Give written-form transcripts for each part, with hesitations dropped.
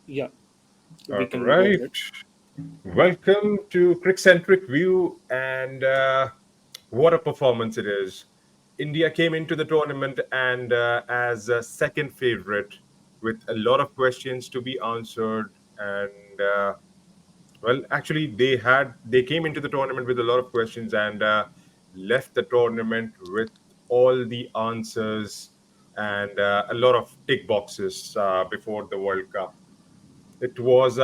Yeah, we All can go right. ahead. Welcome to Crick-Centric View, and what a performance it is. India came into the tournament and as a second favorite with a lot of questions to be answered. And well, actually, they came into the tournament with a lot of questions and left the tournament with all the answers and a lot of tick boxes before the World Cup. It was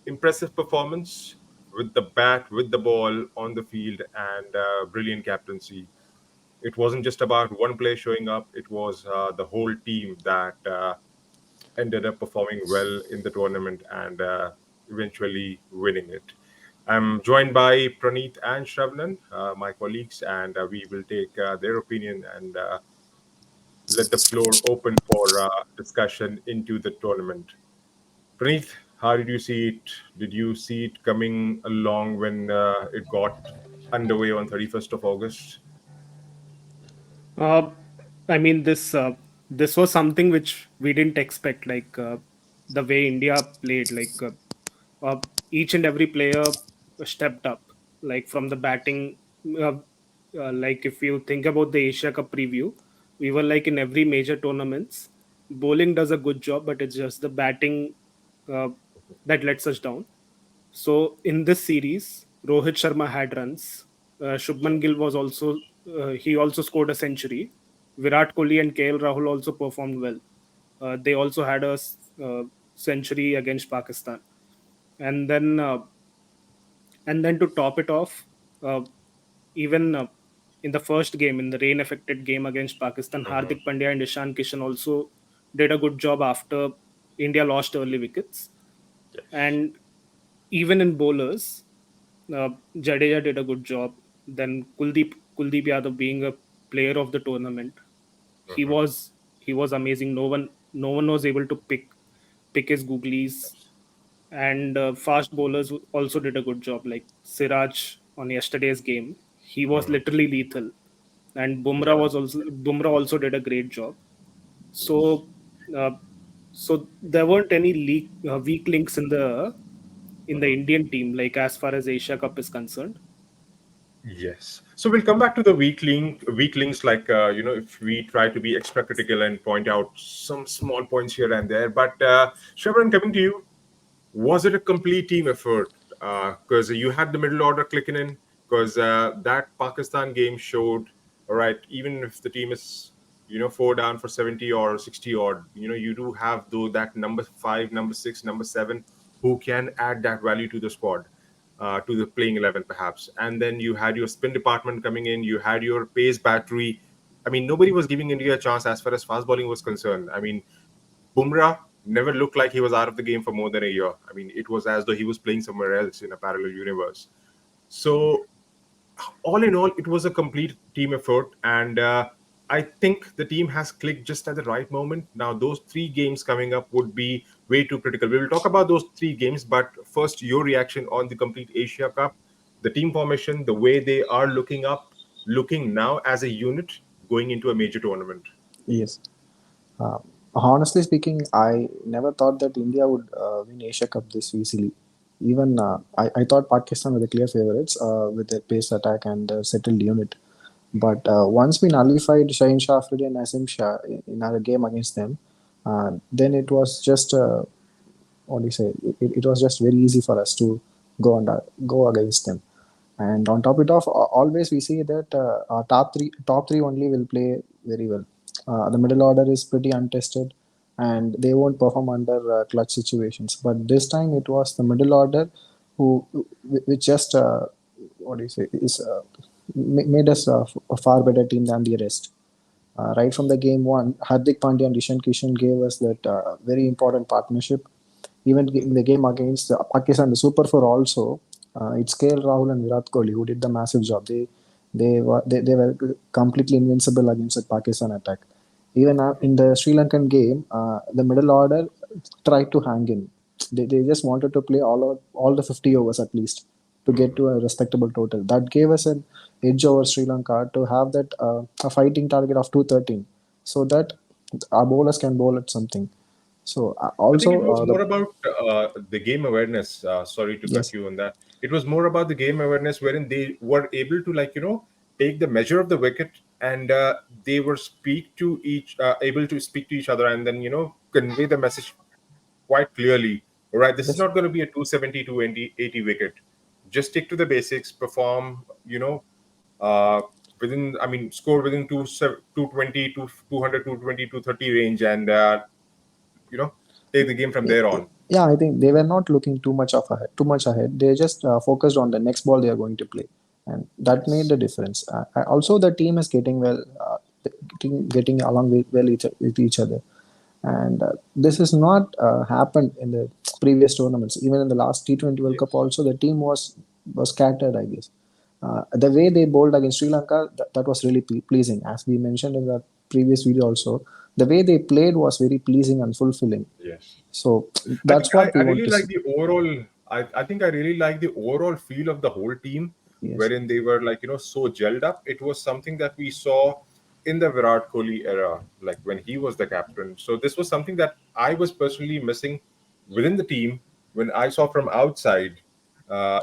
impressive performance with the bat, with the ball on the field, and brilliant captaincy. It wasn't just about one player showing up, it was the whole team that ended up performing well in the tournament and eventually winning it. I'm joined by Praneeth and Shravnan, my colleagues, and we will take their opinion and let the floor open for discussion into the tournament. Praneeth, how did you see it? Did you see it coming along when it got underway on 31st of August? Uh, I mean, this was something which we didn't expect. The way India played, each and every player stepped up. Like from the batting, uh, like if you think about the Asia Cup preview, we were like in every major tournaments. Bowling does a good job, but it's just the batting uh, that lets us down. So in this series, Rohit Sharma had runs. Shubman Gill was also he also scored a century. Virat Kohli and KL Rahul also performed well. They also had a century against Pakistan, and then to top it off, uh, even in the first game, in the rain-affected game against Pakistan, Mhm. Hardik Pandya and Ishan Kishan also did a good job after India lost early wickets. Yes. And even in bowlers, Jadeja did a good job. Then Kuldeep Yadav being a player of the tournament, he Mhm. was he was amazing. No one was able to pick his googlies, Yes. and fast bowlers also did a good job. Like Siraj on yesterday's game, he was Mhm. literally lethal, and Yeah. Bumrah also did a great job. So uh, so there weren't any weak links in the Mhm. Indian team, like as far as Asia Cup is concerned. Yes. So we'll come back to the weak links, like if we try to be extra critical and point out some small points here and there. But Shravan, coming to you, was it a complete team effort? Because you had the middle order clicking in. Because that Pakistan game showed, all right, even if the team is, four down for 70 or 60 odd, you do have though that number five, number six, number seven, who can add that value to the squad, to the playing 11 perhaps. And then you had your spin department coming in. You had your pace battery. I mean, nobody was giving India a chance as far as fast bowling was concerned. I mean, Bumrah never looked like he was out of the game for more than a year. I mean, it was as though he was playing somewhere else in a parallel universe. So, all in all, it was a complete team effort, and I think the team has clicked just at the right moment. Now, those three games coming up would be way too critical. We will talk about those three games, but first, your reaction on the complete Asia Cup, the team formation, the way they are looking now as a unit going into a major tournament. Yes. Uh, Honestly speaking, I never thought that India would win Asia Cup this easily. Even I thought Pakistan were the clear favorites with their pace attack and settled unit. But once we nullified Shaheen Shah Afridi and Asim Shah in our game against them, then it was just what do you say? It was just very easy for us to go against them. And on top of it, always we see that our top three only will play very well. The middle order is pretty untested, and they won't perform under clutch situations. But this time it was the middle order which just what do you say is made us a far better team than the rest. Right from the game one, Hardik Pandya and Ishan Kishan gave us that very important partnership. Even in the game against Pakistan, the Super Four also, it's KL Rahul and Virat Kohli who did the massive job. They were completely invincible against the Pakistan attack. Even in the Sri Lankan game, the middle order tried to hang in. They just wanted to play all the 50 overs at least to get to a respectable total. That gave us an edge over Sri Lanka to have that a fighting target of 213, so that our bowlers can bowl at something. So I think also it was the more about the game awareness. Sorry to cut yes, you on that. It was more about the game awareness, wherein they were able to, take the measure of the wicket, and they were able to speak to each other, and then convey the message quite clearly. All right, this is yes, not going to be a 270, 280 wicket. Just stick to the basics, perform, uh, within, I mean, score within 220, 200, 220, 230 range, and, you know, take the game from there on. yeah, I think they were not looking too much ahead. They just focused on the next ball they are going to play, and that made Yes. the difference. Also, the team is getting getting along well with each other, and this has not happened in the previous tournaments. Even in the last T20 World Cup, Yes. also the team was scattered, I guess. The way they bowled against Sri Lanka, that was really pleasing. As we mentioned in the previous video, also the way they played was very pleasing and fulfilling. Yes. So I think that's what I we want really to like see. the overall. I think I really like the overall feel of the whole team, Yes, wherein they were so gelled up. It was something that we saw in the Virat Kohli era, like when he was the captain. So this was something that I was personally missing within the team when I saw from outside.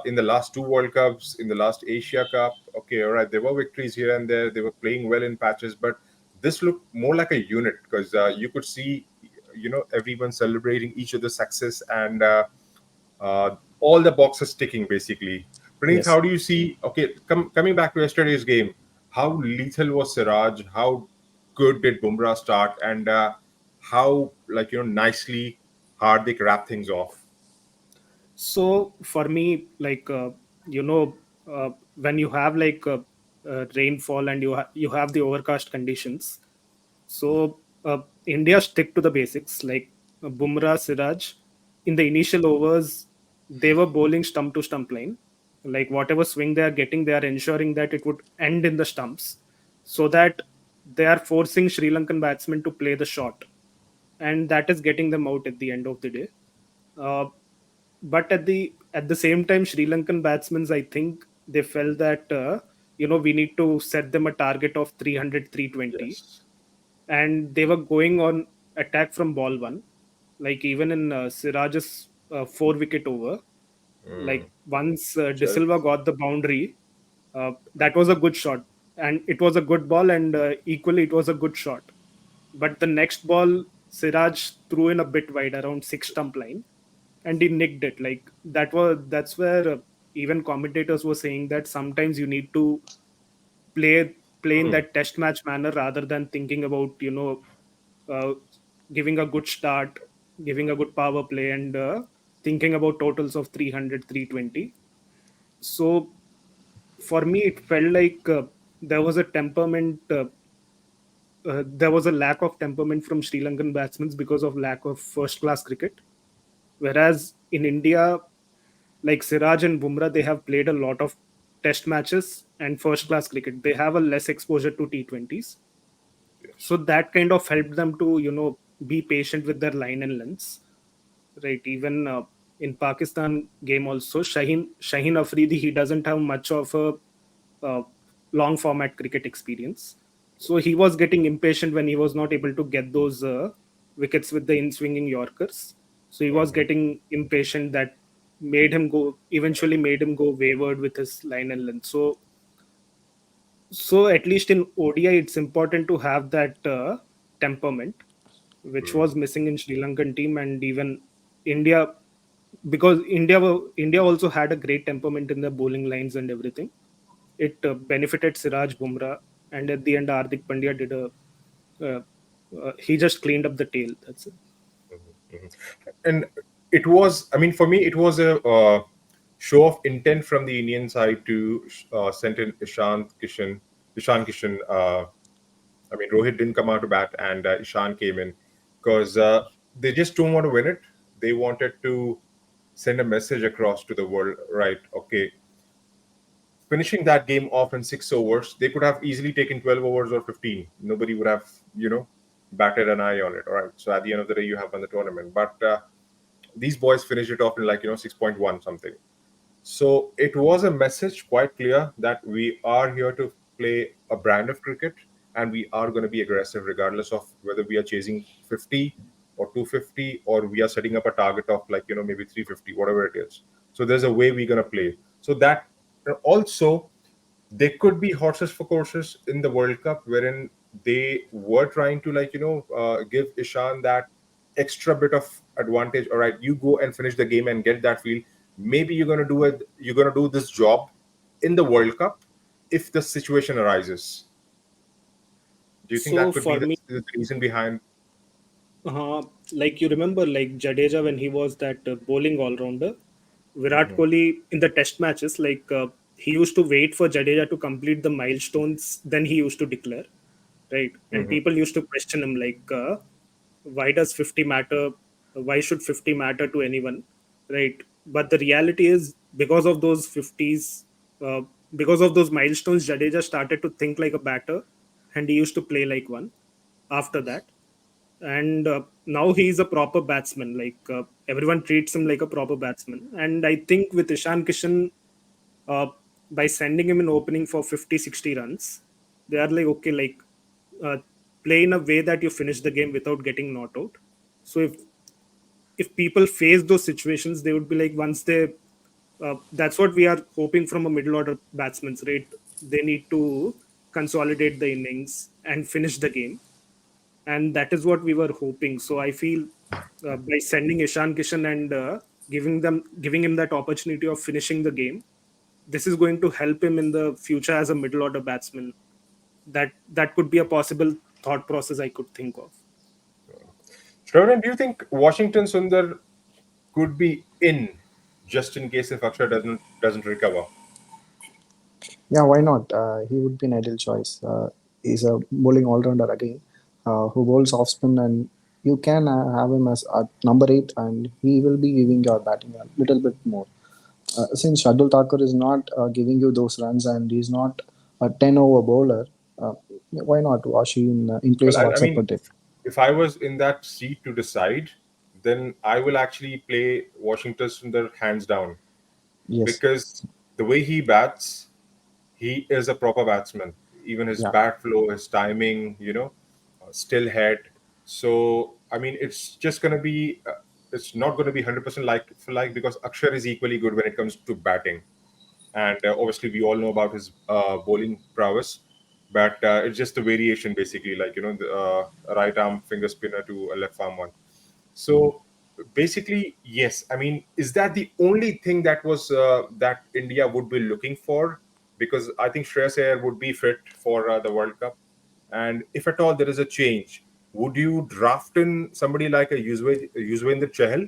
In the last two World Cups, in the last Asia Cup, okay, all right, there were victories here and there. They were playing well in patches, but this looked more like a unit because you could see, everyone celebrating each other's success, and all the boxes ticking basically. Praneeth, yes. how do you see? Okay, coming back to yesterday's game, how lethal was Siraj? How good did Bumrah start? And how, nicely Hardik wrapped things off? So for me, you know, when you have rainfall and you have the overcast conditions, so India stick to the basics. Like Bumrah, Siraj, in the initial overs, they were bowling stump to stump line. Like whatever swing they are getting, they are ensuring that it would end in the stumps, so that they are forcing Sri Lankan batsmen to play the shot, and that is getting them out at the end of the day. Uh, but at the same time, Sri Lankan batsmen, I think they felt that we need to set them a target of 300, 320, Yes. and they were going on attack from ball one. Like even in Siraj's 4 wicket over, Mm. like once De Sure. Silva got the boundary, that was a good shot, and it was a good ball, and equally it was a good shot. But the next ball, Siraj threw in a bit wide around six stump line, and he nicked it. Like that's where even commentators were saying that sometimes you need to play in Mm. that test match manner rather than thinking about uh, giving a good start, giving a good power play, and thinking about totals of 300, 320. So for me it felt like there was a temperament there was a lack of temperament from Sri Lankan batsmen because of lack of first class cricket. Whereas in India, like Siraj and Bumrah, they have played a lot of test matches and first class cricket. They have a less exposure to T20s. Yes. So that kind of helped them to, be patient with their line and lengths. Right. Even in Pakistan game also, Shaheen Afridi, he doesn't have much of a uh, long format cricket experience. So he was getting impatient when he was not able to get those wickets with the in swinging Yorkers. So he was Mhm. getting impatient, that eventually made him go wayward with his line and length. So at least in ODI, it's important to have that temperament, which Mm. was missing in Sri Lankan team, and even India, because India also had a great temperament in the bowling lines and everything. It benefited Siraj, Bumrah, and at the end, Hardik Pandya did uh, he just cleaned up the tail. That's it. Mhm. And it was, I mean, for me, it was a show of intent from the Indian side to send in Ishan Kishan. I mean, Rohit didn't come out to bat, and Ishan came in because they just don't want to win it. They wanted to send a message across to the world, right? Okay, finishing that game off in 6 overs, they could have easily taken 12 overs or 15. Nobody would have, batted an eye on it. All right. So at the end of the day, you have won the tournament. But these boys finished it off in 6.1 something. So it was a message quite clear that we are here to play a brand of cricket, and we are going to be aggressive regardless of whether we are chasing 50 or 250, or we are setting up a target of like, maybe 350, whatever it is. So there's a way we're going to play. So that also, there could be horses for courses in the World Cup wherein they were trying to like, give Ishan that extra bit of advantage. All right, you go and finish the game and get that feel. Maybe you're going to do it. You're going to do this job in the World Cup if the situation arises. Do you think So that could be for me, the reason behind? like you remember, like Jadeja when he was that bowling all rounder, Virat Mhm, Kohli in the test matches, like he used to wait for Jadeja to complete the milestones, then he used to declare, right? And mhm. people used to question him, like, why does 50 matter? Why should 50 matter to anyone, right? But the reality is, because of those 50s, uh, because of those milestones, Jadeja started to think like a batter, and he used to play like one after that. And now he's a proper batsman. Like everyone treats him like a proper batsman. And I think with Ishan Kishan, uh, by sending him in opening for 50, 60 runs, they are like, okay, like uh, play in a way that you finish the game without getting not out. So if people face those situations, they would be like, once they that's what we are hoping from a middle order batsman, right? They need to consolidate the innings and finish the game, and that is what we were hoping. So I feel by sending Ishan Kishan and giving him that opportunity of finishing the game, this is going to help him in the future as a middle order batsman. That could be a possible thought process I could think of. Shravan, do you think Washington Sundar could be in just in case if Akshar doesn't recover? Yeah, why not? He would be an ideal choice. He's a bowling all rounder again, who bowls off spin, and you can have him as at number 8, and he will be giving your batting a little bit more. Since Shardul Thakur is not giving you those runs and he's not a 10 over bowler, uh, why not Washi in place Well, of I Akshar mean, Patel? if I was in that seat to decide, then I will actually play Washington Sundar hands down, Yes, because the way he bats, he is a proper batsman. Even his yeah, bat flow, his timing, still head. So I mean, it's just gonna be, it's not gonna be 100% like for like, because Akshar is equally good when it comes to batting, and obviously we all know about his bowling prowess. But it's just a variation, basically, like the right arm finger spinner to a left arm one. So basically, yes. I mean, is that the only thing that was that India would be looking for? Because I think Shreyas Iyer would be fit for the World Cup, and if at all there is a change, would you draft in somebody like a Yuzvendra Chahal,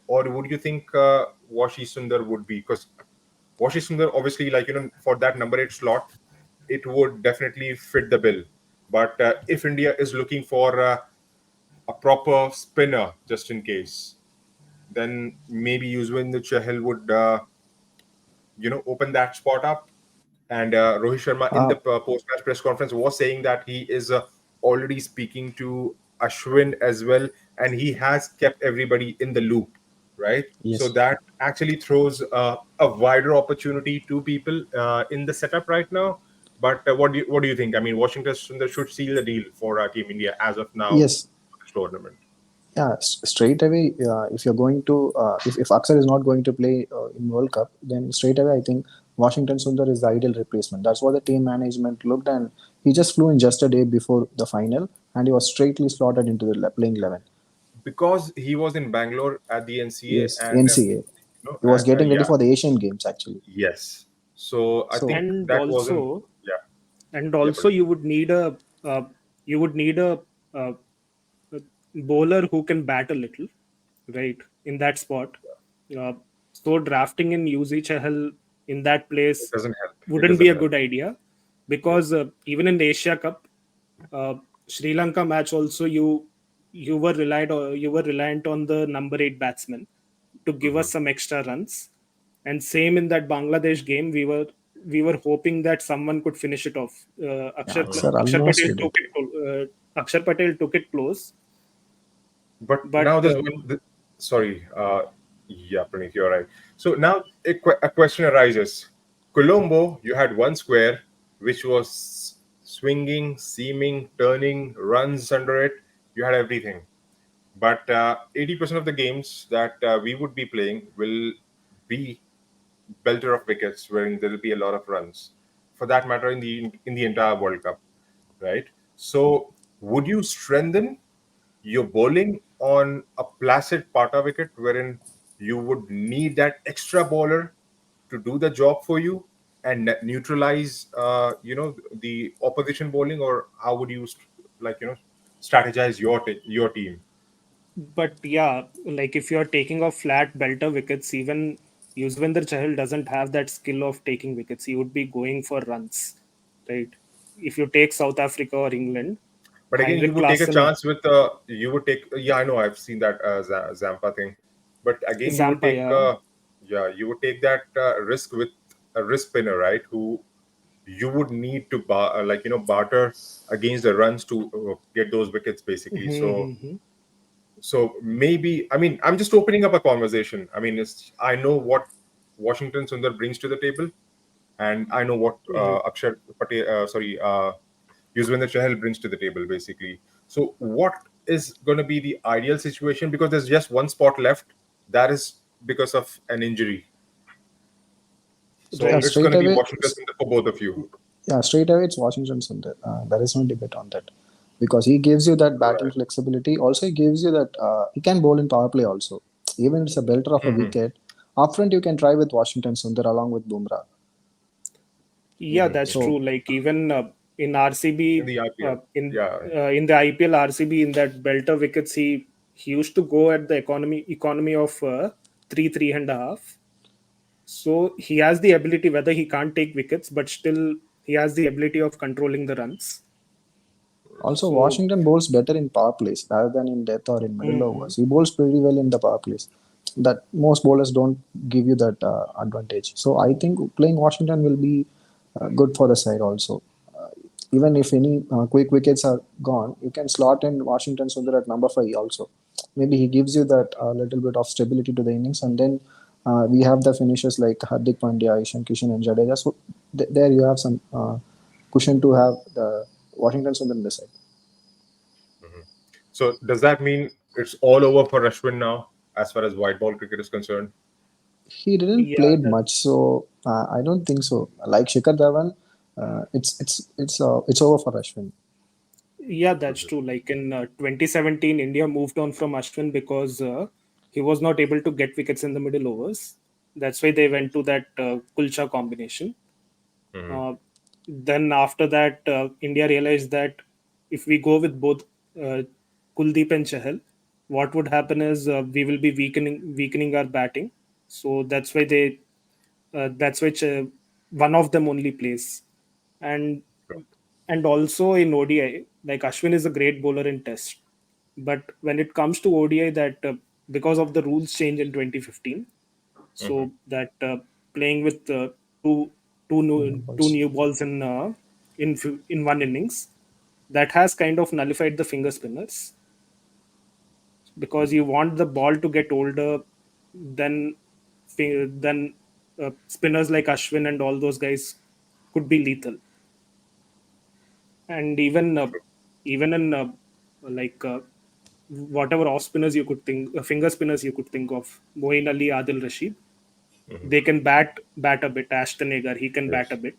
or would you think Washi Sundar would be? Because Washi Sundar, obviously, like for that number 8 slot, it would definitely fit the bill. But if India is looking for a proper spinner, just in case, then maybe Yuzvendra Chahal would, open that spot up. And Rohit Sharma in uh, the post-match press conference was saying that he is already speaking to Ashwin as well, and he has kept everybody in the loop, right? So yes. that actually throws a wider opportunity to people in the setup right now. But what do you think? I mean, Washington Sundar should seal the deal for Team India as of now Yes, for this tournament. yeah, straight away, if you're going to, if Akshar is not going to play in World Cup, then straight away, I think Washington Sundar is the ideal replacement. That's what the team management looked, and he just flew in just a day before the final, and he was straightly slotted into the playing 11. Because he was in Bangalore at the NCA, Yes, and NCA. He was getting ready yeah, for the Asian Games, actually. yes. So I So, think And that wasn't, also, yeah, and yeah, also but you would need a uh, you would need uh, a bowler who can bat a little, right, in that spot. uh, so drafting in UZ Chahal in that it place doesn't help. It wouldn't be doesn't a help. good idea, Yeah. because even in the Asia Cup, uh, Sri Lanka match also, you were reliant on the number 8 batsman to give Mhm. us some extra runs. And same in that Bangladesh game, we were hoping that someone could finish it off. yeah, Akshar Akshar Akshar almost Patel did took it. it. Akshar Patel took it close, But but now there's one. Sorry, yeah, Praneeth, you're right. So now a question arises. Colombo, you had one square which was swinging, seaming, turning, runs under it. You had everything. But 80% of the games that we would be playing will be belter of wickets, wherein there will be a lot of runs. For that matter, in the entire World Cup, right? So, would you strengthen your bowling on a placid Pata wicket, wherein you would need that extra bowler to do the job for you and neutralize, the opposition bowling, or how would you, strategize your team? But yeah, like if you're taking off flat belter wickets, even Yuzvendra Chahal doesn't have that skill of taking wickets. He would be going for runs, right? If you take South Africa or England, But again, you Heinrich would take a Klaassen, chance with you would take yeah, I know, I've seen that Zampa thing, but again you would Zampa, take yeah. yeah, you would take that risk with a wrist spinner, right? Who you would need to barter against the runs to get those wickets basically. So Mhm. maybe, I mean, I'm just opening up a conversation. I mean, I know what Washington Sundar brings to the table, and I know what Mhm. Akshar Patel, Yuzvendra Chahal brings to the table, basically. So, what is going to be the ideal situation? Because there's just one spot left. That is because of an injury. So Yeah, Right. it's going straight to be away. Washington Sundar for both of you. Yeah, straight away it's Washington Sundar. There is no debate on that because he gives you that batting Right. flexibility. Also, he gives you that he can bowl in power play. Also, even if it's a belter of a Hmm. wicket, up front you can try with Washington Sundar along with Bumrah. Yeah, Hmm. that's Hmm. true. So Like even in In RCB, the IPL. Yeah. in the IPL RCB in that belter wickets, he used to go at the economy of three and a half. So he has the ability, whether he can't take wickets, but still he has the ability of controlling the runs. also So Washington bowls better in power plays rather than in death or in middle mhm. overs. He bowls pretty well in the power plays. That most bowlers don't give you that advantage. So I think playing Washington will be good for the side also. Even if any quick wickets are gone, you can slot in Washington Sundar at number 5 also. Maybe he gives you that little bit of stability to the innings, and then we have the finishers like Hardik Pandya, Ishan Kishan, and Jadeja. So there you have some cushion to have the Washington Sundar in the side. Mhm. So does that mean it's all over for Ashwin now, as far as white ball cricket is concerned? He didn't Yeah, played much, so I don't think so. Like Shikhar Dhawan, it's over for Ashwin. yeah, that's true. Like in 2017, India moved on from Ashwin because he was not able to get wickets in the middle overs. That's why they went to that Kulcha combination. Hmm. Uh, then after that, India realized that if we go with both uh, Kuldeep and Chahal, what would happen is we will be weakening our batting. So that's why one of them only plays, and also in ODI, like Ashwin is a great bowler in Test, but when it comes to ODI, that because of the rules change in 2015, Hmm. so that playing with two two Balls. new balls in one innings, that has kind of nullified the finger spinners because you want the ball to get older than spinners like Ashwin and all those guys could be lethal. And even in like whatever off spinners you could think, finger spinners you could think of, Moeen Ali, Adil Rashid, Hmm. they can bat a bit. Ashton Agar, he can bat a Yes. bit,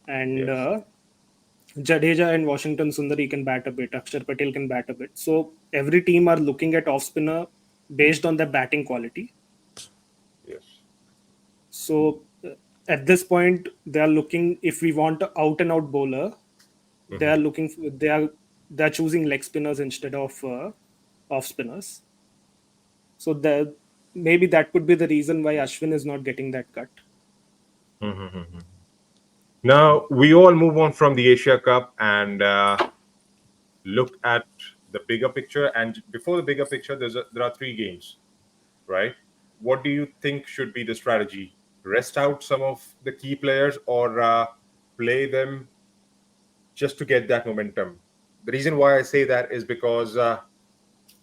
and Yes. Jadeja and Washington Sundar, he can bat a bit. Akshar Patel can bat a bit. So every team are looking at off spinner based on their batting quality. Yes. So at this point, they are looking, if we want a out and out bowler, they Hmm. are looking for, they are choosing leg spinners instead of off spinners. So the maybe that could be the reason why Ashwin is not getting that cut. Hmm. Now we all move on from the Asia Cup and look at the bigger picture. And before the bigger picture, there are three games, right? What do you think should be the strategy? Rest out some of the key players, or play them just to get that momentum? The reason why I say that is because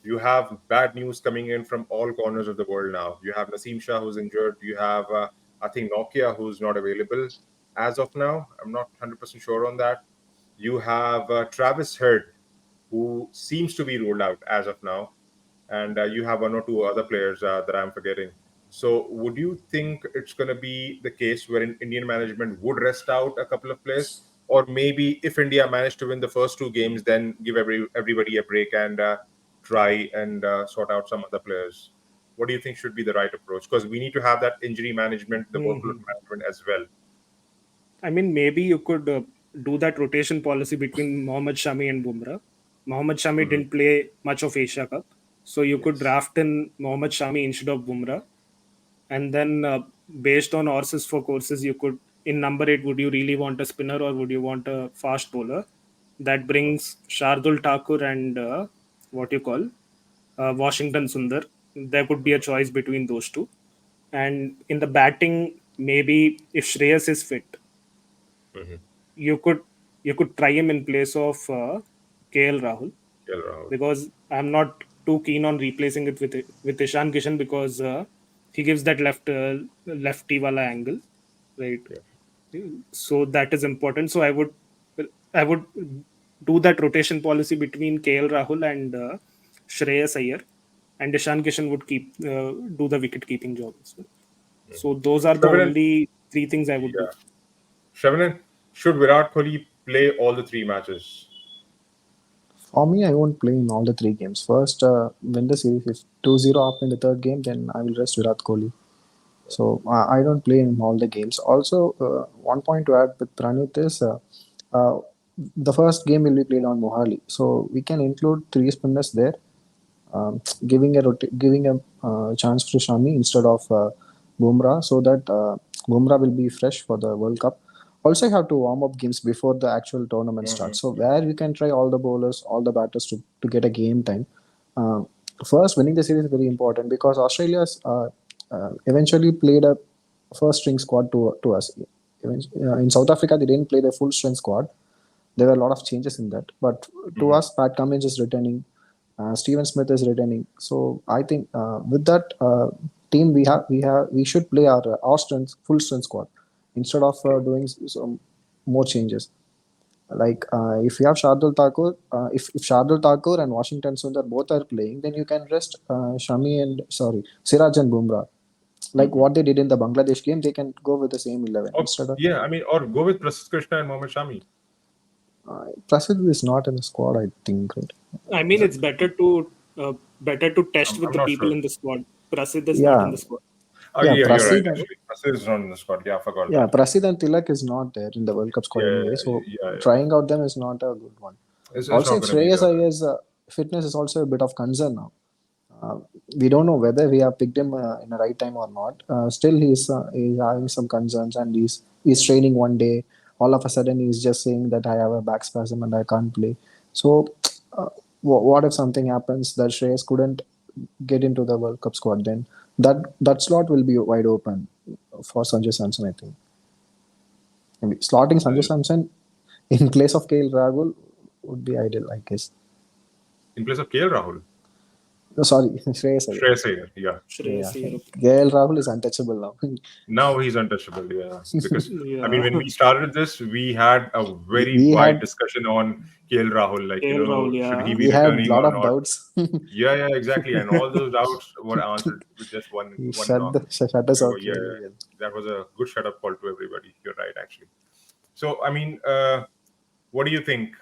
you have bad news coming in from all corners of the world now. You have Naseem Shah who's injured. You have, I think, Nokia who's not available as of now. I'm not 100% sure on that. You have Travis Heard, who seems to be ruled out as of now. and you have one or two other players that I'm forgetting. So, would you think it's going to be the case wherein Indian management would rest out a couple of players, or maybe if India managed to win the first two games, then give everybody a break and try and sort out some other players? What do you think should be the right approach? Because we need to have that injury management, the workload Mhm. management as well. I mean, maybe you could do that rotation policy between Mohammad Shami and Bumrah. Mohammad Shami Mhm. didn't play much of Asia Cup, so you could Yes. draft in Mohammad Shami instead of Bumrah, and then based on horses for courses, you could in number eight. Would you really want a spinner or would you want a fast bowler? That brings Shardul Thakur and what you call Washington Sundar. There could be a choice between those two. And in the batting, maybe if Shreyas is fit, Mm-hmm. you could try him in place of KL Rahul, KL Rahul. because I'm not too keen on replacing it with Ishan Kishan, because he gives that lefty wala angle, right? Yeah. So that is important. So I would do that rotation policy between KL Rahul and Shreyas Iyer, and Ishan Kishan would do the wicket keeping job as well. So those are the Shravan, only three things I would do. yeah. Shravan, should Virat Kohli play all the three matches? For me, I won't play in all the three games. First, win the series. If 2-0 up in the third game, then I will rest Virat Kohli. So I don't play in all the games. Also, one point to add with Pranit is uh, the first game will be played on Mohali. So we can include three spinners there, giving a chance to Shami instead of Bumrah, so that Bumrah will be fresh for the World Cup. Also, you have to warm up games before the actual tournament starts. So where you can try all the bowlers, all the batters to get a game time. Uh, First, winning the series is very important because Australia's eventually played a first string squad to us. In South Africa, they didn't play the full strength squad. There were a lot of changes in that. But to Mm-hmm. us, Pat Cummins is returning, Steven Smith is returning. So I think with that team, we should play our strength full strength squad instead of doing some more changes. Like if you have Shardul Thakur, if Shardul Thakur and Washington Sundar both are playing, then you can rest Shami and sorry Siraj and Bumrah. Like Mm-hmm. what they did in the Bangladesh game, they can go with the same 11 Or, instead of yeah, I mean, or go with Prasidh Krishna and Mohammad Shami. Prasidh is not in the squad. I think. Right? I Is mean, it? it's better to test with I'm the not people sure. in the squad. Prasidh is not in Yeah, the squad. Oh, yeah. yeah, you're right. Prasidh. Actually, Prasidh is not in the squad. Yeah, I forgot Yeah, that. Prasidh and Tilak is not there in the World Cup squad Yeah, anyway, so yeah, yeah. trying out them is not a good one. It's Also, not if going to be Shreyas the. Iyer's fitness is also a bit of concern now. Uh, we don't know whether we have picked him in the right time or not. Still, he's having some concerns, and he's training one day. All of a sudden, he's just saying that I have a back spasm and I can't play. So, uh, what if something happens that Shreyas couldn't get into the World Cup squad? Then that slot will be wide open for Sanjay Samson, I think. Maybe slotting Sanjay Samson in place of KL Rahul would be ideal, I guess. In place of KL Rahul. No, sorry, Shreyas Iyer. Shreyas Iyer, yeah. Yeah, Shreyas Iyer, okay. KL Rahul is untouchable now. Now he's untouchable, yeah. Because I mean, Yeah, when we started this, we had a very we wide had discussion on KL Rahul, like KL Rahul, should he yeah. be we had returning lot or of not? doubts. Yeah, yeah, exactly. And all those doubts were answered with just He one knock. shut us out Yeah, very well. that was a good shut up call to everybody. You're right, actually. So, I mean, what do you think?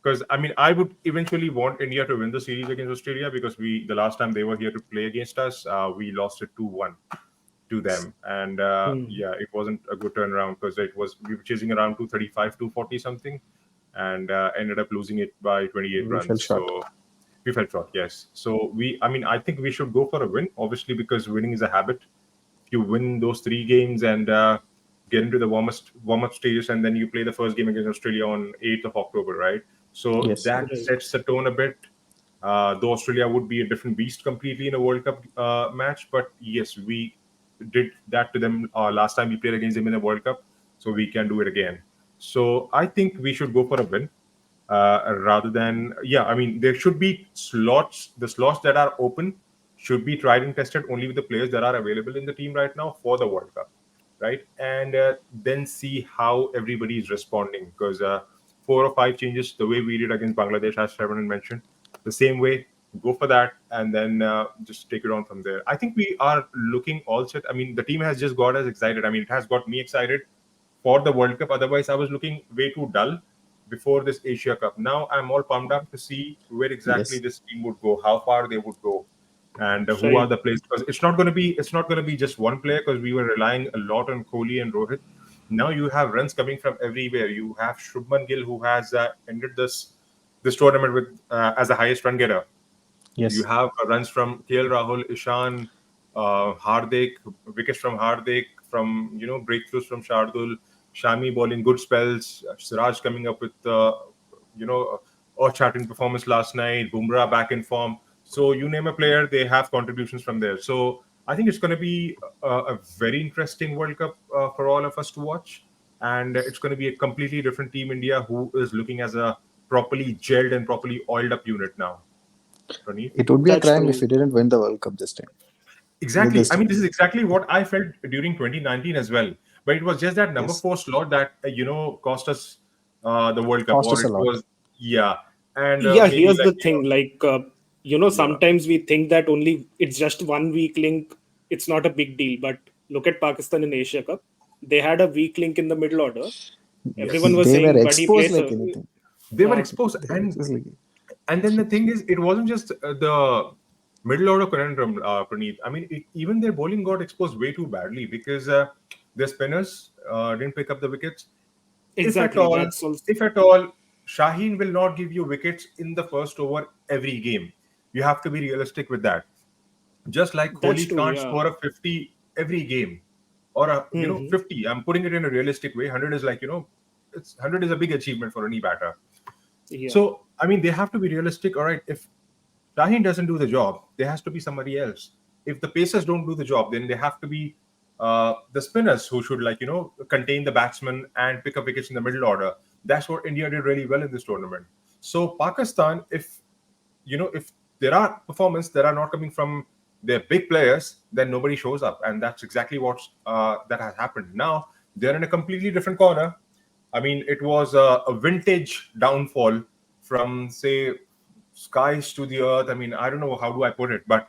Because I mean, I would eventually want India to win the series against Australia because the last time they were here to play against us, we lost it 2-1 to them, and Hmm. yeah, it wasn't a good turnaround because we were chasing around 235, 240 something, and ended up losing it by 28 We fell runs. short. So we fell short, yes. So I mean, I think we should go for a win, obviously, because winning is a habit. If you win those three games and get into the warm up stages, and then you play the first game against Australia on 8th of October, right? So Yes. that Right. sets the tone a bit. Though Australia would be a different beast completely in a World Cup match, but yes, we did that to them last time we played against them in a World Cup, so we can do it again. So I think we should go for a win rather than yeah. I mean, there should be slots. The slots that are open should be tried and tested only with the players that are available in the team right now for the World Cup, right? And then see how everybody is responding because 4 or 5 changes the way we did against Bangladesh, as Shravan mentioned, the same way go for that, and then just take it on from there. I think we are looking all set. I mean, the team has just got us excited. I mean, it has got me excited for the World Cup. Otherwise, I was looking way too dull before this Asia Cup. Now I'm all pumped up to see where exactly Yes. this team would go, how far they would go, and who are Right. the players. Because it's not going to be just one player. Because we were relying a lot on Kohli and Rohit. Now you have runs coming from everywhere. You have Shubman Gill, who has ended this tournament with as the highest run getter. You Yes. have runs from KL Rahul, Ishan, Hardik, wickets from Hardik, from breakthroughs from Shardul, Shami bowling good spells, Siraj coming up with earth-shattering performance last night, Bumrah back in form. So you name a player, they have contributions from there. So I think it's going to be a very interesting World Cup for all of us to watch, and it's going to be a completely different team India who is looking as a properly gelled and properly oiled up unit now. Praneeth? It would be a That's crime if true. we didn't win the World Cup this time with Exactly. this I mean, team. this is exactly what I felt during 2019 as well. But it was just that number Yes. four slot that cost us the World Cup, Cost or us a it lot. was yeah, and Yeah, maybe here's like the thing. Like, yeah, sometimes we think that only it's just one weak link. It's not a big deal. But look at Pakistan in Asia Cup. They had a weak link in the middle order. yes, Everyone was They were saying, "Buddy exposed plays like a." anything. they were Uh, exposed, They were and exposed like and then the thing is, it wasn't just the middle order conundrum, Praneeth. I mean, even their bowling got exposed way too badly because their spinners didn't pick up the wickets. if at exactly. all, That's also if at all, Shaheen will not give you wickets in the first over every game. You have to be realistic with that. Just like that's Kohli true. can't Yeah. score a 50 every game, or a Hmm. 50. I'm putting it in a realistic way. 100 is like it's 100 is a big achievement for any batter. Yeah. So I mean, they have to be realistic. All right, if Shaheen doesn't do the job, there has to be somebody else. If the pacers don't do the job, then they have to be the spinners who should contain the batsman and pick up wickets in the middle order. That's what India did really well in this tournament. So Pakistan, if there are performances that are not coming from their big players, then nobody shows up, and that's exactly what that has happened. Now they're in a completely different corner. I mean, it was a vintage downfall from, say, skies to the earth. I mean, I don't know how do I put it, but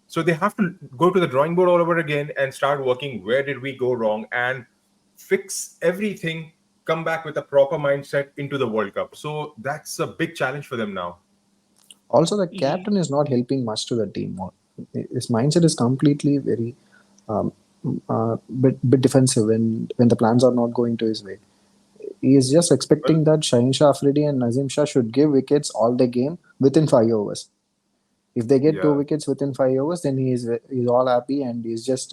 so they have to go to the drawing board all over again and start working. Where did we go wrong? And fix everything. Come back with a proper mindset into the World Cup. So that's a big challenge for them now. Also, the Ye- captain is not helping much to the team. His mindset is completely very um, bit defensive when the plans are not going to his way. He is just Well, expecting that Shaheen Shah Afridi and Nazim Shah should give wickets all the game within 5 overs. If they get two yeah, wickets within 5 overs, then he's all happy and he's just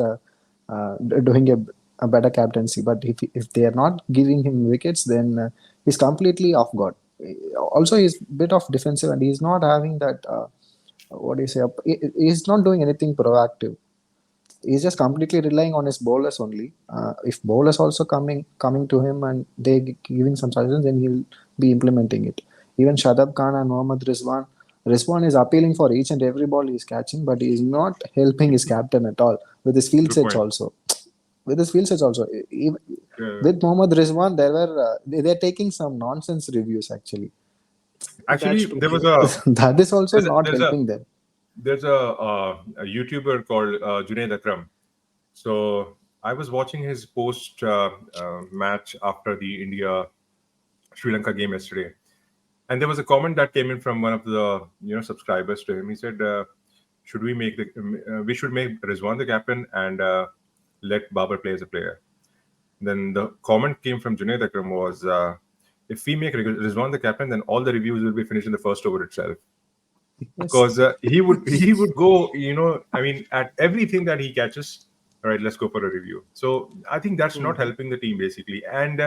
doing a better captaincy. But if they are not giving him wickets, then he's completely off guard. Also, he's a bit of defensive and he's not having that. What do you say? He's not doing anything proactive. He's just completely relying on his bowlers only. If bowlers also coming to him and they giving some suggestions, then he'll be implementing it. Even Shadab Khan and Mohammad Rizwan. Rizwan is appealing for each and every ball he's catching, but he's not helping his captain at all with his field good sets point. also. With his field sets also. Uh, With Mohammad Rizwan, they're taking some nonsense reviews actually. That's Actually, true. there was a That is also there's a not there's a helping them. there's a YouTuber called Junaid Akram. So I was watching his post match after the India Sri Lanka game yesterday, and there was a comment that came in from one of the subscribers to him. He said, "Should we make the we should make Rizwan the captain and let Babar play as a player?" Then the comment came from Junaid Akram was, "If we make Rizwan the captain, then all the reviews will be finished in the first over itself." Yes. Because he would go, I mean, at everything that he catches. All right, let's go for a review. So I think that's not Mhm. helping the team basically, and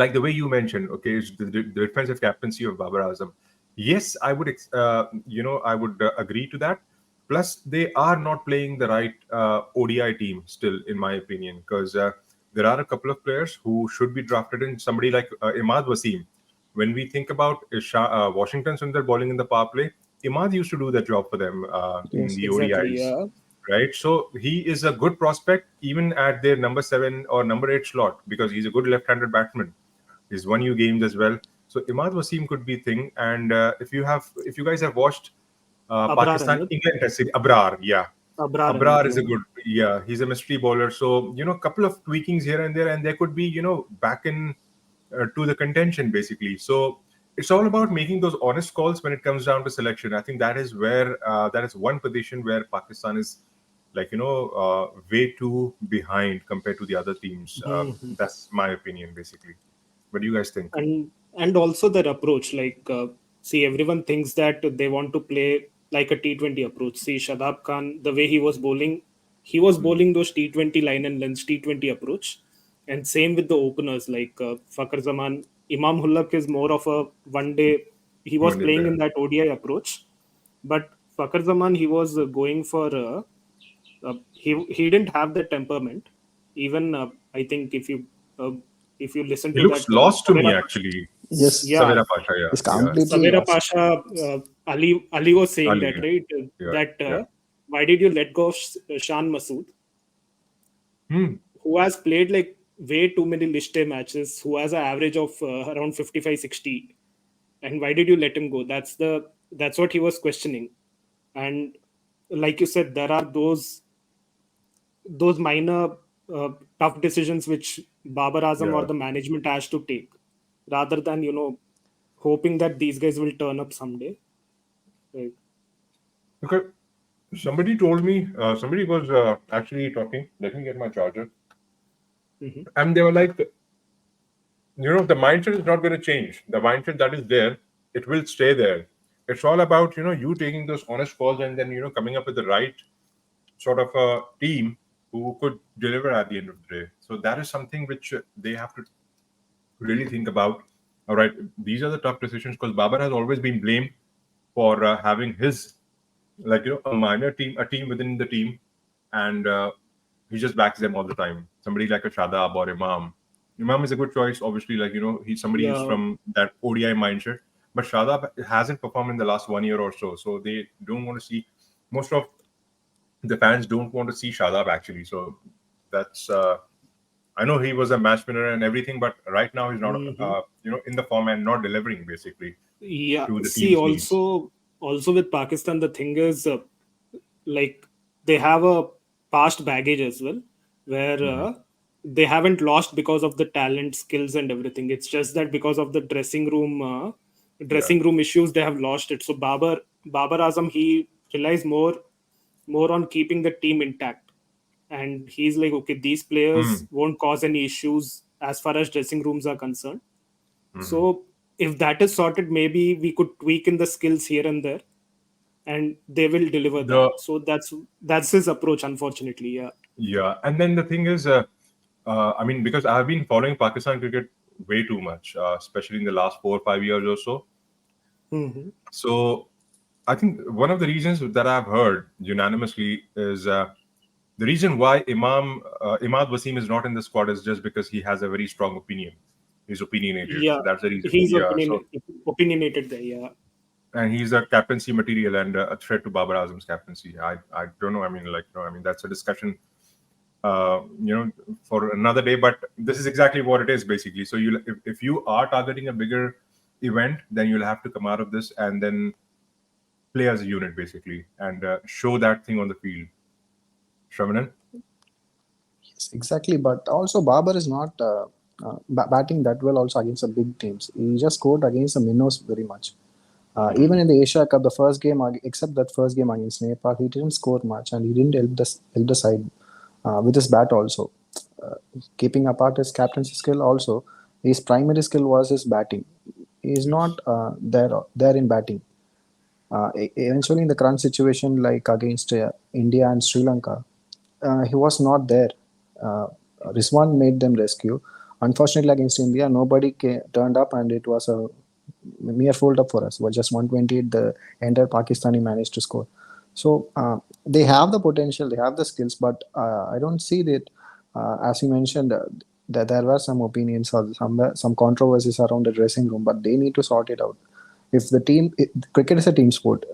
like the way you mentioned, okay, is the defensive captaincy of Babar Azam. Yes, I would, I would agree to that. Plus, they are not playing the right ODI team still, in my opinion, because there are a couple of players who should be drafted in. Somebody like Imad Wasim. When we think about Washington Sundar bowling in the power play, Imad used to do that job for them in Yes. the Exactly. ODIs, Yeah. right? So he is a good prospect even at their number 7 or number 8 slot because he's a good left-handed batsman. He's won you games as well. So Imad Wasim could be thing. And if you guys have watched Abrar, Pakistan Ahmed. England Test series. Abrar, yeah. Abrar Ahmed, Abrar is a yeah. good, yeah. He's a mystery bowler, so a couple of tweakings here and there, and there could be back in to the contention basically. So it's all about making those honest calls when it comes down to selection. I think that is where that is one position where Pakistan is way too behind compared to the other teams. Mhm. That's my opinion basically. What do you guys think? And also their approach, like see, everyone thinks that they want to play like a T20 approach. See, Shadab Khan, the way he was bowling those T20 line and length T20 approach, and same with the openers like Fakhar Zaman. Imam Hullak is more of a one day. He was One day playing in player. that ODI approach, but Fakhar Zaman, he was going for he didn't have the temperament. Even I think if you listen He to looks that lost to me Savera, actually. Yes, yeah, Savera Pasha, yeah, he's yeah. completely Savera lost. Pasha, Ali was saying Ali, that, right? yeah, That yeah. why did you let go of Shan Masood, Hmm. who has played like way too many list A matches, who has an average of around 55, 60, and why did you let him go? That's what he was questioning. And like you said, there are those minor tough decisions which Babar Azam or Yeah. the management has to take, rather than hoping that these guys will turn up someday. Like, Okay. Somebody told me, somebody was actually talking. Let me get my charger. mhm. And they were like, the mindset is not going to change. The mindset that is there, it will stay there. It's all about, you taking those honest calls and then, coming up with the right sort of a team who could deliver at the end of the day. So that is something which they have to really think about. All right, these are the tough decisions because Babar has always been blamed for having his a minor team, a team within the team, and he just backs them all the time. Somebody like a Shadab or Imam. Imam is a good choice, obviously. He's somebody who's Yeah. from that ODI mindset. But Shadab hasn't performed in the last 1 year or so, so they don't want to see. Most of the fans don't want to see Shadab actually. So that's. I know he was a match winner and everything, but right now he's not, Mhm. in the form and not delivering basically Yeah. to the See, team's needs. also with Pakistan, the thing is, like they have a past baggage as well, where Mhm. they haven't lost because of the talent, skills, and everything. It's just that because of the Yeah. dressing room issues, they have lost it. So Babar Azam, he relies more on keeping the team intact, and he's like, okay, these players Mm. won't cause any issues as far as dressing rooms are concerned. Mhm. So if that is sorted, maybe we could tweak in the skills here and there, and they will deliver that. The So that's his approach, unfortunately. Yeah. Yeah, and then the thing is, I mean, because I've been following Pakistan cricket way too much, especially in the last 4 or 5 years or so. Hmm. So I think one of the reasons that I've heard unanimously is the reason why Imad Wasim is not in the squad is just because he has a very strong opinion. He's opinionated, Yeah, so that's the reason. he's Yeah, so opinionated guy. Yeah. and he's a captaincy material and a threat to Babar Azam's captaincy. I don't know. I mean, that's a discussion for another day. But this is exactly what it is, basically. So if you are targeting a bigger event, then you'll have to come out of this and then play as a unit, basically, and show that thing on the field. Shravanan? Yes, exactly. But also, Babar is not batting that well also against the big teams. He just scored against the minnows very much. Even in the Asia Cup, the first game, except that first game against Nepal, he didn't score much and he didn't help the side with his bat also. Uh, Keeping apart his captaincy skill also, his primary skill was his batting. He is Yes. not there in batting. Eventually, in the current situation like against India and Sri Lanka, he was not there. Uh, Rizwan made them rescue. Unfortunately, against India, nobody turned up, and it was a mere fold up for us. It was just 128. The entire Pakistani managed to score. So they have the potential, they have the skills, but I don't see that. As you mentioned, that there were some opinions or some controversies around the dressing room, but they need to sort it out. If the cricket is a team sport,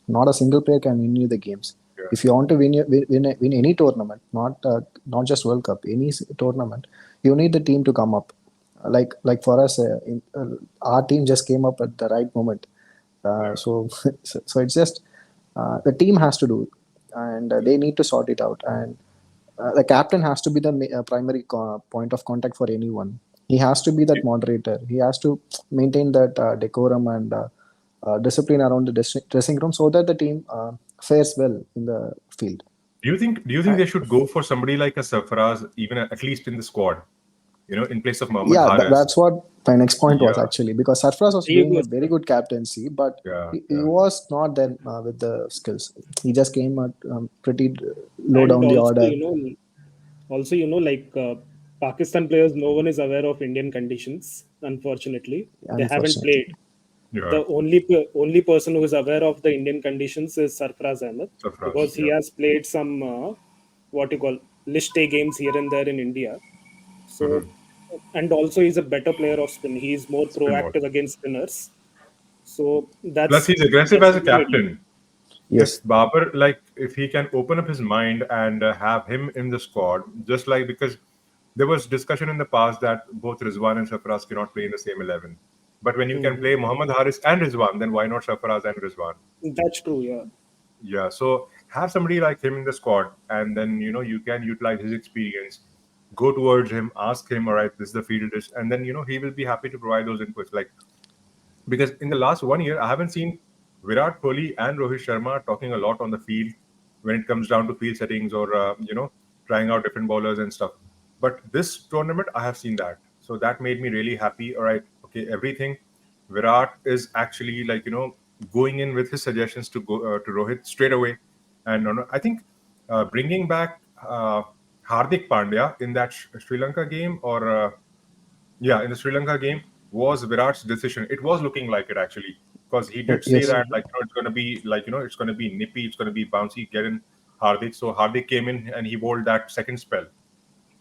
not a single player can win you the games. Yeah. If you want to win any tournament, not just World Cup, any tournament, you need the team to come up. Like for us, our team just came up at the right moment. Yeah. So it's just The team has to do it, and they need to sort it out. And the captain has to be the primary point of contact for anyone. He has to be that moderator. He has to maintain that decorum and discipline around the dressing room so that the team fares well in the field. Do you think they should go for somebody like a Sarfaraz, even at least in the squad? In place of Mohammad Yeah, Haris. that's what my next point was Yeah. actually, because Sarfaraz was He doing a was- very good captaincy, but Yeah, he yeah. was not there with the skills. He just came at pretty low and down the also, order. like Pakistan players, no one is aware of Indian conditions. Unfortunately, they haven't Unfortunately. played. Yeah. The only person who is aware of the Indian conditions is Sarfaraz Ahmed, Sarfaraz, because he yeah. has played some what you call list A games here and there in India. So, and also he's a better player of spin. He's more Spin ball. proactive against spinners. So that's Plus, he's aggressive that's as a really- captain. Yes, If Babar, like, if he can open up his mind and have him in the squad, just like, because there was discussion in the past that both Rizwan and Sarfaraz cannot play in the same 11. But when you can play Mohammad Haris and Rizwan, then why not Sarfaraz and Rizwan? That's true, yeah. Yeah, so have somebody like him in the squad, and then you can utilize his experience, go towards him, ask him, all right, this is the field list, and then he will be happy to provide those inputs. Like, because in the last 1 year, I haven't seen Virat Kohli and Rohit Sharma talking a lot on the field when it comes down to field settings or trying out different bowlers and stuff. But this tournament, I have seen that, so that made me really happy. All right, okay, everything. Virat is actually going in with his suggestions to go to Rohit straight away, and I think bringing back Hardik Pandya in that Sri Lanka game, or in the Sri Lanka game, was Virat's decision. It was looking like it actually, because he did say Yes. that it's going to be it's going to be nippy, it's going to be bouncy, get in Hardik. So Hardik came in and he bowled that second spell,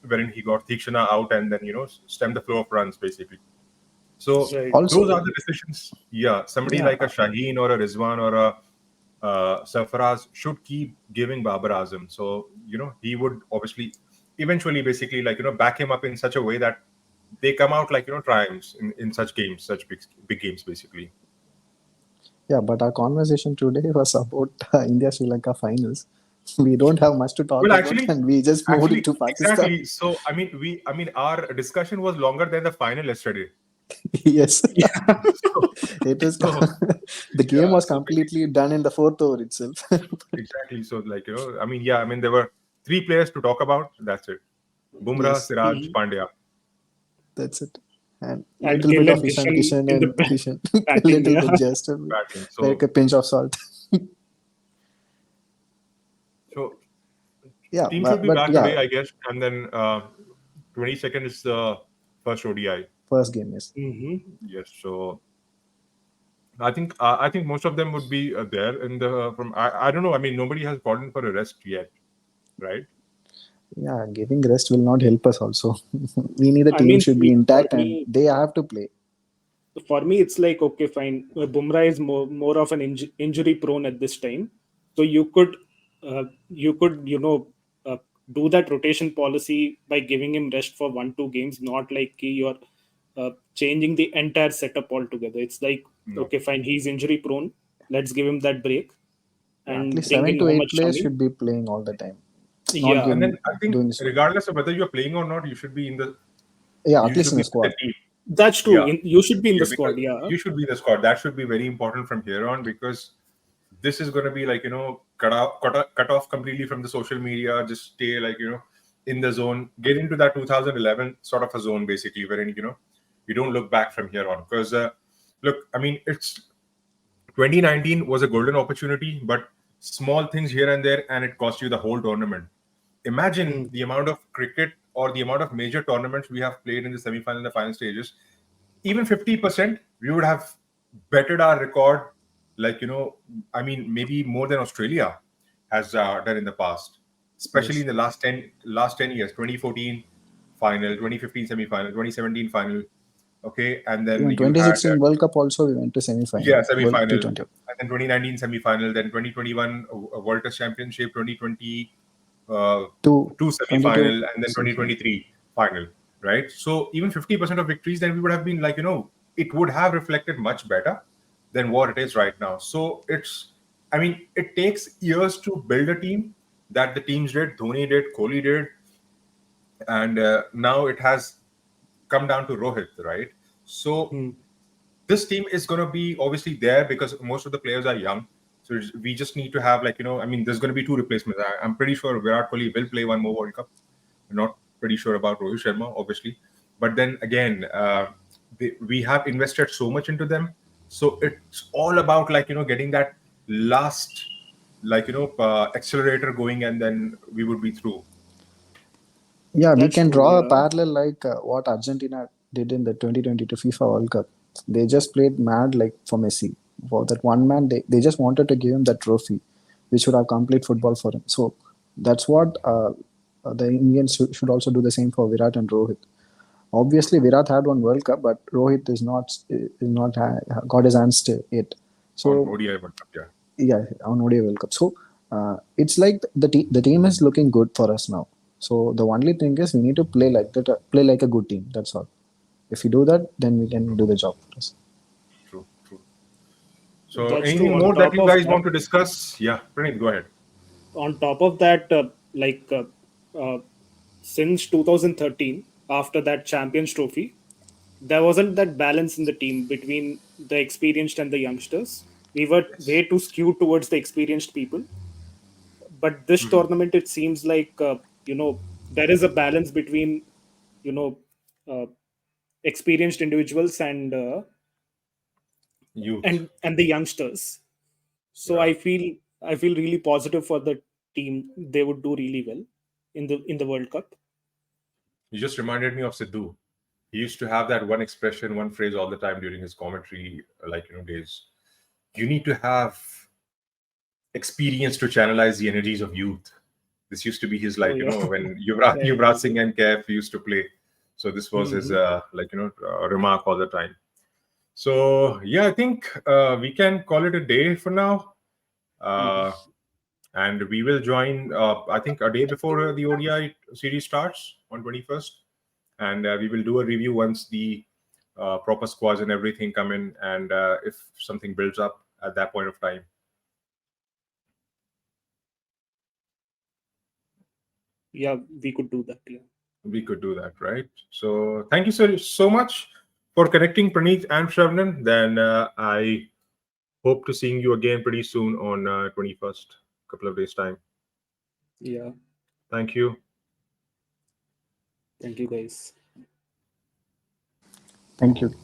wherein he got Thikshana out and then stemmed the flow of runs basically. So Right. Also- those are the decisions. Yeah, somebody like a Shaheen or a Rizwan or a Sarfaraz should keep giving Babar Azam. So he would obviously eventually basically back him up in such a way that they come out triumphs in such games, such big games basically. Yeah, but our conversation today was about India Sri Lanka finals. We don't have much to talk Well, about, actually- and we just moved Actually, into Pakistan. exactly. So I mean, our discussion was longer than the final yesterday. Yes, So, it is. So, The game yeah, was so completely done in the fourth over itself. exactly. So I mean, there were 3 players to talk about. That's it. Bumrah, Yes. Siraj, Pandya. That's it. And And little bit Gill of and Ishan Kishan Kishan in the and back- Kishan. batting, Little yeah. bit just Batting. So, like a pinch of salt. so Yeah, team should be but back yeah, today, I guess. And then 22nd is the first ODI. first game is. Mhm. Yes. So I think most of them would be there in the from. I don't know. I mean, nobody has called in for a rest yet, right? Yeah, giving rest will not help us also. We need the I team mean, should be see, intact for and me- they have to play. For me, it's like, okay, fine. Bumrah is more of an injury prone at this time, so you could do that rotation policy by giving him rest for 1-2 games, not like you're changing the entire setup altogether. It's like, No. okay, fine, he's injury prone. Let's give him that break At and least bring 7 in to 8 Mohammad players Shami. should be playing all the time. Yeah, giving- And then I think doing so. regardless of whether you're playing or not, you should be in the Yeah, you at least should in be the squad. team. that's true. Yeah. You should be in the Yeah, squad. because Yeah, you should be in the squad. That should be very important from here on, because this is going to be cut off completely from the social media. Just stay in the zone. Get into that 2011 sort of a zone basically, wherein you don't look back from here on. Because look, I mean, it's 2019 was a golden opportunity, but small things here and there, and it cost you the whole tournament. Imagine the amount of cricket or the amount of major tournaments we have played in the semi-final and the final stages. Even 50%, we would have bettered our record. I mean, maybe more than Australia has done in the past, especially in the last 10 years. 2014 final, 2015 semi-final, 2017 final. Okay, and then Even you 2016 had, World Cup also we went to semi-final. yeah, semi-final, World T20. and then 2019 semi-final, then 2021 World Test Championship, 2020 uh, two semi-final, and then 2023 final, right? So even 50% of victories, then we would have been it would have reflected much better than what it is right now. So I mean, it takes years to build a team that the teams did. Dhoni did, Kohli did, and now it has come down to Rohit, right? So Hmm. this team is going to be obviously there because most of the players are young. So we just need to have, like, I mean, there's going to be two replacements. I'm pretty sure Virat Kohli will play one more World Cup. I'm not pretty sure about Rohit Sharma, obviously. But then again, we have invested so much into them. So it's all about, like, getting that last, like, accelerator going, and then we would be through. Yeah, we That's can true. draw a Yeah. parallel like what Argentina did in the 2022 FIFA World Cup. They just played mad like for Messi. For that one man, they just wanted to give him that trophy, which would have complete football for him. So that's what the Indians should also do the same for Virat and Rohit. Obviously, Virat had one World Cup, but Rohit is not got his hands to it. On So ODI World Cup, yeah. yeah, on ODI World Cup. So it's like the team is looking good for us now. So the only thing is we need to play like that, play like a good team. That's all. If we do that, then we can do the job for us. True, true. So That's true. anything On more that top you of guys that, want to discuss? Yeah, Praneeth, go ahead. like uh, since 2013, after that Champions Trophy, there wasn't that balance in the team between the experienced and the youngsters. We were Yes. way too skewed towards the experienced people. But this Mhm. tournament, it seems like there is a balance between you know uh, experienced individuals Youth. and the youngsters. So Yeah. I feel really positive for the team. They would do really well in the World Cup. You just reminded me of Sidhu. He used to have that one expression, one phrase all the time during his commentary, like, days. You need to have experience to channelize the energies of youth. This used to be his, Oh like, yeah. when I Yuvraj agree. Singh and Kaif used to play. So this was his, Hmm. like, remark all the time. So yeah, I think we can call it a day for now. Uh, and we will join, I think, a day before the ODI series starts on 21st. And we will do a review once the proper squads and everything come in, and if something builds up at that point of time. Yeah, we could do that. Yeah. We could do that, right? So thank you so much for connecting, Praneeth and Shravnan. Then I hope to seeing you again pretty soon on 21st, couple of days time. Yeah. Thank you. Thank you, guys. Thank you.